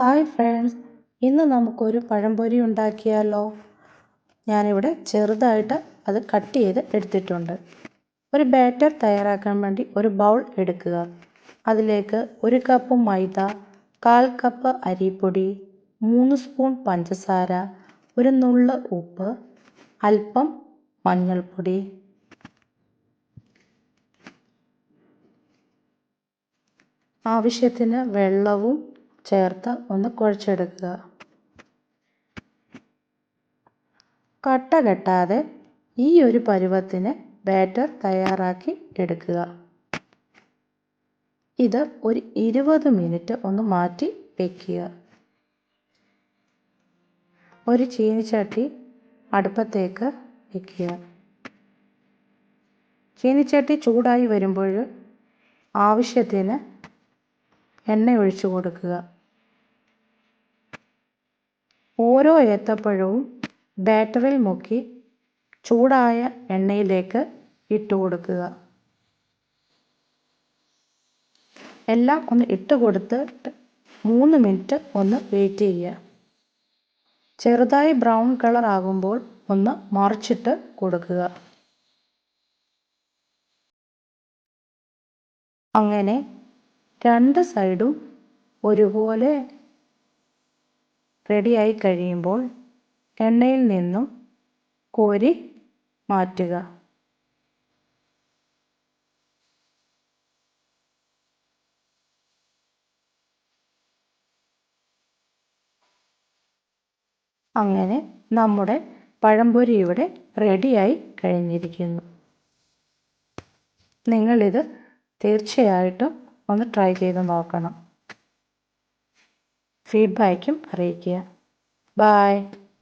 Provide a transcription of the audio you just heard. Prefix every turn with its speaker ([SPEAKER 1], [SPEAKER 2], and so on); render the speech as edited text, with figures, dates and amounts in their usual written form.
[SPEAKER 1] Hi friends, ഇന്ന് നമുക്കൊരു പഴംപൊരി ഉണ്ടാക്കിയാലോ? ഞാനിവിടെ ചെറുതായിട്ട് അത് കട്ട് ചെയ്ത് എടുത്തിട്ടുണ്ട്. ഒരു ബാറ്റർ തയ്യാറാക്കാൻ വേണ്ടി ഒരു ബൗൾ എടുക്കുക. അതിലേക്ക് 1 കപ്പ് മൈദ, 1/4 കപ്പ് അരിപ്പൊടി, 3 സ്പൂൺ പഞ്ചസാര, ഒരു നുള്ള് ഉപ്പ്, അല്പം മഞ്ഞൾപ്പൊടി, ആവശ്യത്തിന് വെള്ളവും ചേർത്ത് ഒന്ന് കുഴച്ചെടുക്കുക. കട്ട കെട്ടാതെ ഈ ഒരു പരുവത്തിന് ബാറ്റർ തയ്യാറാക്കി എടുക്കുക. ഇത് ഒരു 20 മിനിറ്റ് ഒന്ന് മാറ്റി വയ്ക്കുക. ഒരു ചീനിച്ചട്ടി അടുപ്പത്തേക്ക് വയ്ക്കുക. ചീനിച്ചട്ടി ചൂടായി വരുമ്പോൾ ആവശ്യത്തിന് എണ്ണ ഒഴിച്ചു കൊടുക്കുക. ഓരോ ഏത്തപ്പഴവും ബാറ്ററിൽ മുക്കി ചൂടായ എണ്ണയിലേക്ക് ഇട്ട് കൊടുക്കുക. എല്ലാം ഒന്ന് ഇട്ട് കൊടുത്തിട്ട് 3 മിനിറ്റ് ഒന്ന് വെയിറ്റ് ചെയ്യുക. ചെറുതായി ബ്രൗൺ കളർ ആകുമ്പോൾ ഒന്ന് മറിച്ചിട്ട് കൊടുക്കുക. അങ്ങനെ 2 സൈഡും ഒരുപോലെ റെഡിയായി കഴിയുമ്പോൾ എണ്ണയിൽ നിന്നും കോരി മാറ്റുക. അങ്ങനെ നമ്മുടെ പഴംപൊരി ഇവിടെ റെഡിയായി കഴിഞ്ഞിരിക്കുന്നു. നിങ്ങളിത് തീർച്ചയായിട്ടും ഒന്ന് ട്രൈ ചെയ്ത് നോക്കണം. ഫീഡ്ബാക്കും അറിയിക്കുക. ബൈ.